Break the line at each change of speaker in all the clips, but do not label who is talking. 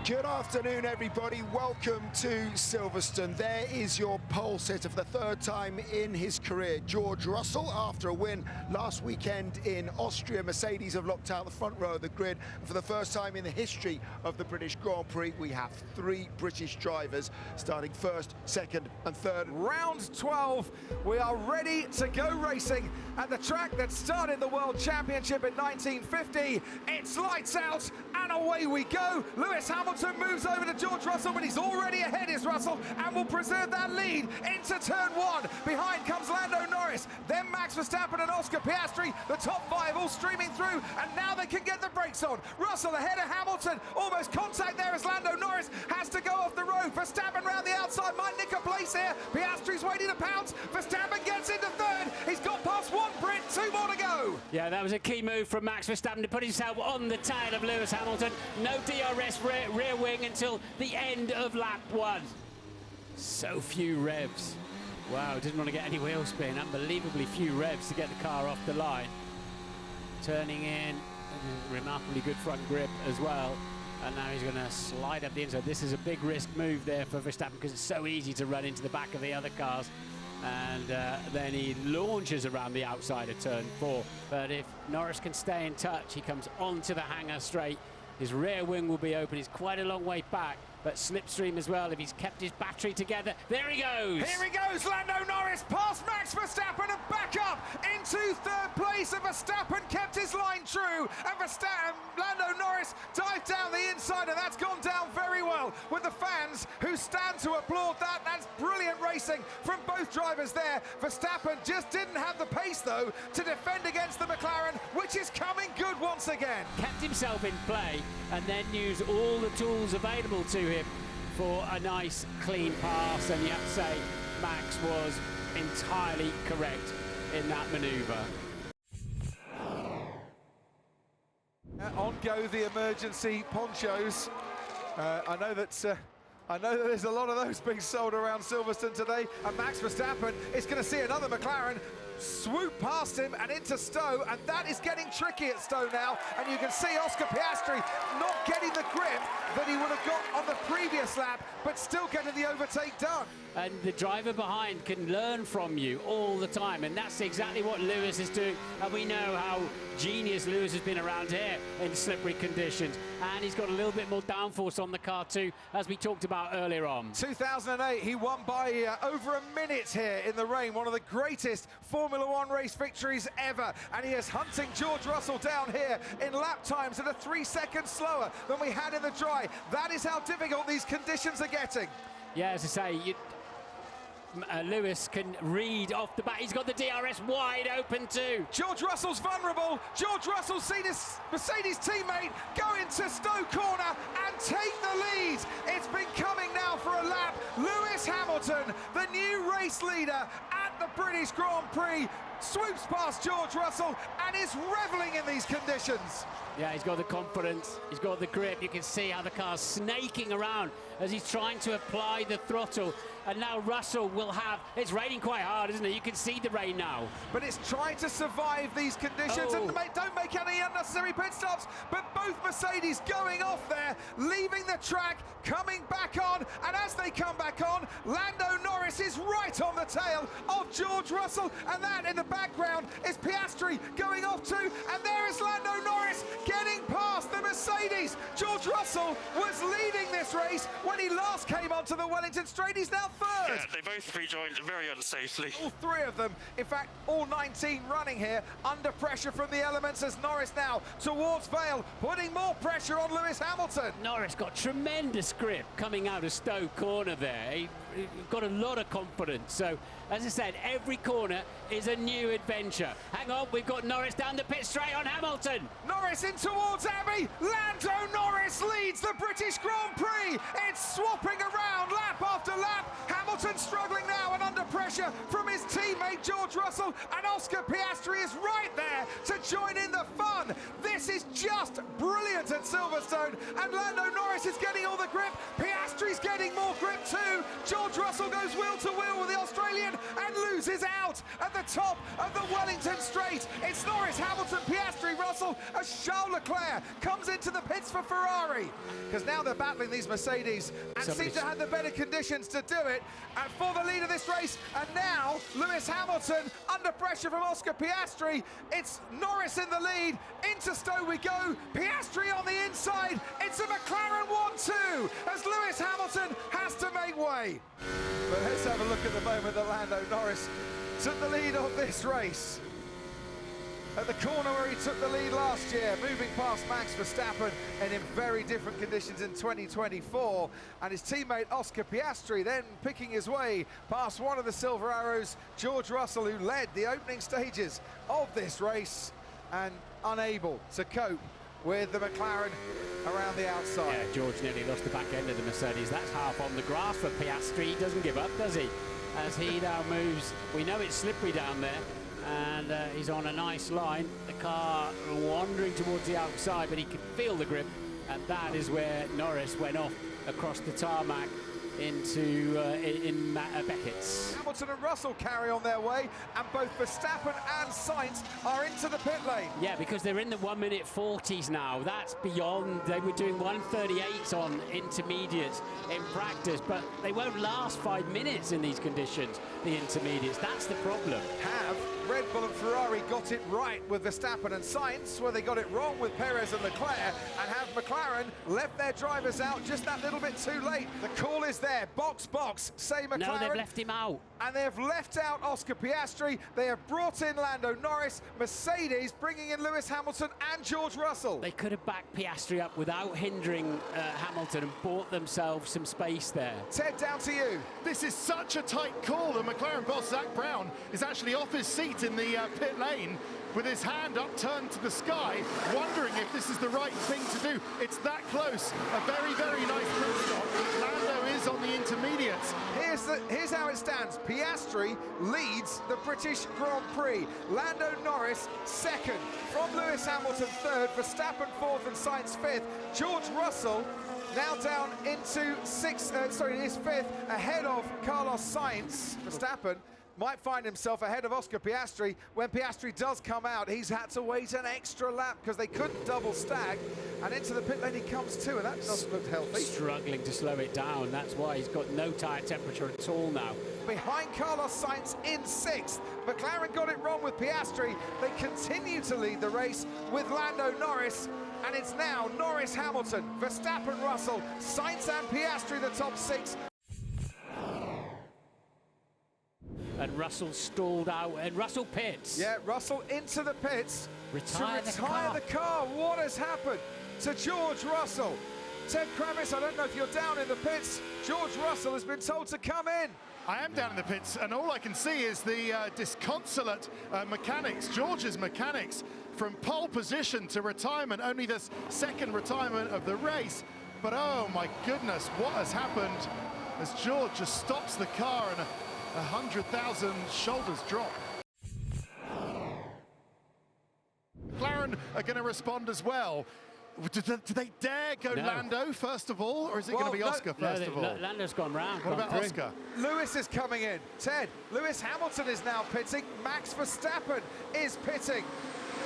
Good afternoon, everybody. Welcome to Silverstone. There is your pole sitter for the third time in his career. George Russell, after a win last weekend in Austria, Mercedes have locked out the front row of the grid. And for the first time in the history of the British Grand Prix, we have three British drivers starting first, second and third.
Round 12, we are ready to go racing at the track that started the World Championship in 1950. It's lights out and away we go. Lewis Hamilton moves over to George Russell, but he's already ahead, is Russell, and will preserve that lead into turn one. Behind comes Lando Norris, then Max Verstappen and Oscar Piastri, the top five all streaming through, and now they can get the brakes on. Russell ahead of Hamilton, almost contact there as Lando Norris has to go off the road. Verstappen round the outside, might nick a place here. Piastri's waiting to pounce. Verstappen gets into third. He's got past one Brit, two more to go.
Yeah, that was a key move from Max Verstappen to put himself on the tail of Lewis Hamilton. No DRS rear wing until the end of lap one. So few revs. Wow, didn't want to get any wheel spin. Unbelievably few revs to get the car off the line. Turning in, remarkably good front grip as well. And now he's going to slide up the inside. This is a big risk move there for Verstappen because it's so easy to run into the back of the other cars. And then he launches around the outside of turn four. But if Norris can stay in touch, he comes onto the hanger straight. His rear wing will be open. He's quite a long way back, but slipstream as well if he's kept his battery together. There he goes!
Here he goes, Lando Norris past Max Verstappen and back up into third place. And Verstappen kept his line true. And Lando Norris dived down the inside, and that's gone down very well with the fans who stand to applaud that. That's brilliant racing from both drivers there. Verstappen just didn't have the pace, though, to defend against the McLaren, which is coming good once again.
Kept himself in play and then used all the tools available to him for a nice clean pass, and you have to say Max was entirely correct in that manoeuvre.
On go the emergency ponchos. I know that there's a lot of those being sold around Silverstone today, and Max Verstappen is going to see another McLaren swoop past him and into Stowe, and that is getting tricky at Stowe now. And you can see Oscar Piastri not getting the grip that he would have got on the previous lap, but still getting the overtake done.
And the driver behind can learn from you all the time, and that's exactly what Lewis is doing. And we know how genius Lewis has been around here in slippery conditions, and he's got a little bit more downforce on the car too, as we talked about earlier on.
2008, he won by over a minute here in the rain, one of the greatest Formula One race victories ever, and he is hunting George Russell down here in lap times that are 3 seconds slower than we had in the dry. That is how difficult these conditions are getting.
Yeah, as I say, Lewis can read off the bat. He's got the DRS wide open too.
George Russell's vulnerable. George Russell's seen his Mercedes teammate go into Stowe corner and take the lead. It's been coming now for a lap. Lewis Hamilton, the new race leader at the British Grand Prix, swoops past George Russell and is reveling in these conditions.
Yeah, he's got the confidence, he's got the grip. You can see how the car's snaking around as he's trying to apply the throttle. And now Russell will have, it's raining quite hard, isn't it? You can see the rain now.
But it's trying to survive these conditions and don't make any unnecessary pit stops. But both Mercedes going off there, leaving the track, coming back on. And as they come back on, Lando Norris is right on the tail of George Russell. And that in the background is Piastri going off too. And there is Lando Norris getting past the Mercedes. George Russell was leading this race when he last came onto the Wellington Straight. He's now third.
Yeah, they both rejoined very unsafely.
All three of them, in fact, all 19 running here under pressure from the elements as Norris now towards Vale, putting more pressure on Lewis Hamilton.
Norris got tremendous grip coming out of Stowe corner there. He got a lot of confidence. So, as I said, every corner is a new adventure. Hang on, we've got Norris down the pit straight on Hamilton.
Norris in towards Abbey. Lando Norris leads the British Grand Prix. It's swapping around lap after lap. Hamilton struggling now and under pressure from his teammate George Russell, and Oscar Piastri is right there to join in the fun. This is just brilliant at Silverstone, and Lando Norris is getting all the grip. Piastri's getting more grip too. George Russell goes wheel to wheel with the Australian and loses out at the top of the Wellington Straight. It's Norris, Hamilton, Piastri, Russell as Charles Leclerc comes into the pits for Ferrari. Because now they're battling these Mercedes and seem to have the better conditions to do it. And for the lead of this race, and now Lewis Hamilton under pressure from Oscar Piastri. It's Norris in the lead. Into Stowe we go. Piastri on the inside. It's a McLaren 1-2 as Lewis Hamilton has to make way. But let's have a look at the moment that Lando Norris took the lead of this race. At the corner where he took the lead last year, moving past Max Verstappen and in very different conditions in 2024. And his teammate Oscar Piastri then picking his way past one of the Silver Arrows, George Russell, who led the opening stages of this race and unable to cope with the McLaren around the outside.
Yeah, George nearly lost the back end of the Mercedes. That's half on the grass for Piastri. He doesn't give up, does he? As he now moves, we know it's slippery down there. And he's on a nice line. The car wandering towards the outside, but he can feel the grip. And that is where Norris went off across the tarmac into Beckett's.
Hamilton and Russell carry on their way, and both Verstappen and Sainz are into the pit lane.
Yeah, because they're in the 1:40s now. That's beyond. They were doing 1:38 on intermediates in practice, but they won't last 5 minutes in these conditions, the intermediates. That's the problem.
Have Red Bull and Ferrari got it right with Verstappen and Sainz, where they got it wrong with Perez and Leclerc, and have McLaren left their drivers out just that little bit too late? The call is there, box, say McLaren.
No, they've left him out.
And they've left out Oscar Piastri. They have brought in Lando Norris. Mercedes bringing in Lewis Hamilton and George Russell.
They could have backed Piastri up without hindering Hamilton and bought themselves some space there.
Ted, down to you.
This is such a tight call. The McLaren boss, Zach Brown, is actually off his seat in the pit lane with his hand upturned to the sky, wondering if this is the right thing to do. It's that close. A very, very nice pit stop. Lando is on the intermediates.
Here's how it stands. Piastri leads the British Grand Prix. Lando Norris second. From Lewis Hamilton third. Verstappen fourth and Sainz fifth. George Russell now down into is fifth, ahead of Carlos Sainz. Verstappen might find himself ahead of Oscar Piastri. When Piastri does come out, he's had to wait an extra lap because they couldn't double stack, and into the pit lane he comes too, and that doesn't look healthy.
Struggling to slow it down. That's why he's got no tyre temperature at all now.
Behind Carlos Sainz in sixth. McLaren got it wrong with Piastri. They continue to lead the race with Lando Norris, and it's now Norris, Hamilton, Verstappen, Russell, Sainz and Piastri the top six.
And Russell stalled out, and Russell pits.
Yeah, Russell into the pits
Retire
to retire the car. What has happened to George Russell? Ted Kravis, I don't know if you're down in the pits. George Russell has been told to come in.
I am down in the pits, and all I can see is the disconsolate mechanics, George's mechanics, from pole position to retirement, only this second retirement of the race. But oh my goodness, what has happened as George just stops the car and 100,000 shoulders drop. McLaren are going to respond as well. Do they dare go Lando first of all, or is it going to be Oscar first of all?
Lando's gone round.
What about Oscar?
Lewis is coming in. Ted, Lewis Hamilton is now pitting. Max Verstappen is pitting.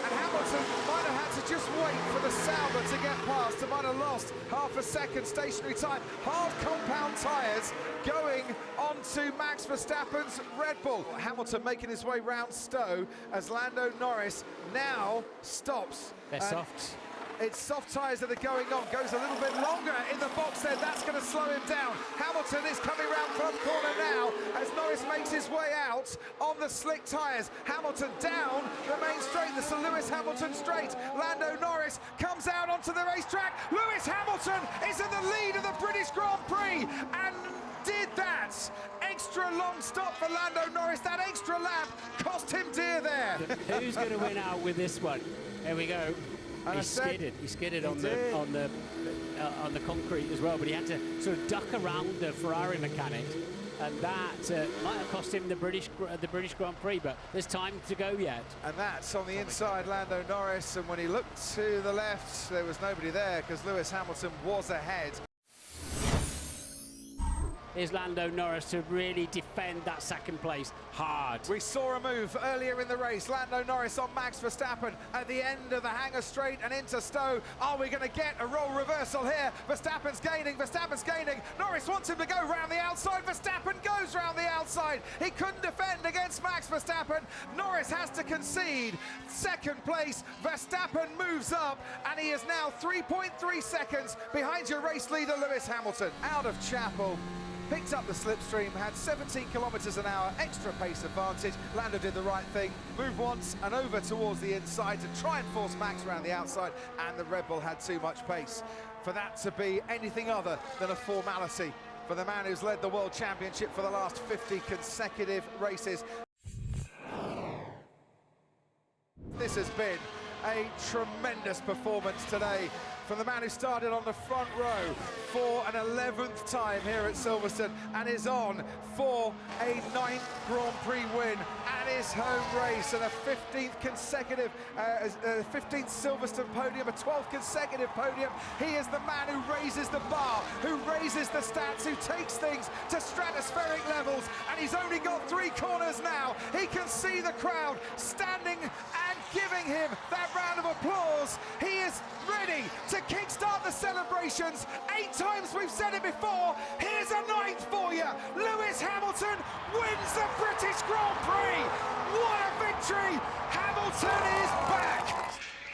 And Hamilton might have had to just wait for the Sauber to get past. It might have lost half a second stationary time. Hard compound tyres going onto Max Verstappen's Red Bull. Hamilton making his way round Stowe as Lando Norris now stops.
They're soft.
It's soft tyres that are going on. Goes a little bit longer in the box there. That's going to slow him down. Hamilton is coming round front corner now as Norris makes his way out on the slick tyres. Hamilton down the main straight. The Sir Lewis Hamilton straight. Lando Norris comes out onto the racetrack. Lewis Hamilton is in the lead of the British Grand Prix and did that. Extra long stop for Lando Norris. That extra lap cost him dear there.
Who's going to win out with this one? Here we go. He skidded on the concrete as well, but he had to sort of duck around the Ferrari mechanic, and that might have cost him the British Grand Prix, but there's time to go yet.
And that's on the inside, Lando Norris, and when he looked to the left, there was nobody there because Lewis Hamilton was ahead.
is Lando Norris to really defend that second place hard.
We saw a move earlier in the race. Lando Norris on Max Verstappen at the end of the hangar straight and into Stowe. Are we going to get a role reversal here? Verstappen's gaining. Norris wants him to go round the outside. Verstappen goes round the outside. He couldn't defend against Max Verstappen. Norris has to concede second place. Verstappen moves up and he is now 3.3 seconds behind your race leader Lewis Hamilton. Out of Chapel, picked up the slipstream, had 17 kilometers an hour extra pace advantage. Lando did the right thing, moved once and over towards the inside to try and force Max around the outside, and the Red Bull had too much pace for that to be anything other than a formality for the man who's led the World Championship for the last 50 consecutive races. This has been a tremendous performance today from the man who started on the front row for an 11th time here at Silverstone and is on for a 9th Grand Prix win at his home race and a 15th consecutive, 15th Silverstone podium, a 12th consecutive podium. He is the man who raises the bar, who raises the stats, who takes things to stratospheric levels, and he's only got 3 corners now. He can see the crowd standing and giving him that round of applause. He is ready to kickstart the celebrations. 8 times we've said it before. Here's a 9th for you. Lewis Hamilton wins the British Grand Prix. What a victory! Hamilton is back.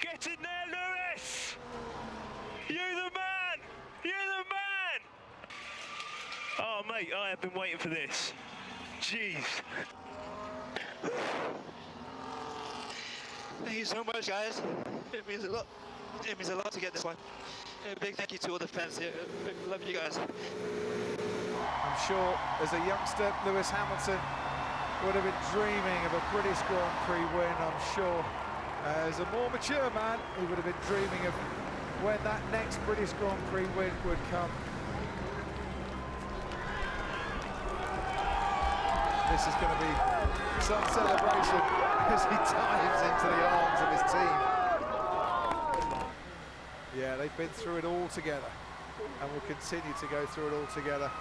Get in there, Lewis! You're the man! You're the man! Oh, mate, I have been waiting for this. Jeez.
Thank you so much, guys. It means a lot. It means a lot to get this one. A big thank you to all the fans here. Love you guys.
I'm sure as a youngster, Lewis Hamilton would have been dreaming of a British Grand Prix win. I'm sure as a more mature man, he would have been dreaming of when that next British Grand Prix win would come. This is going to be some celebration as he dives into the arms of his team. Yeah, they've been through it all together and will continue to go through it all together.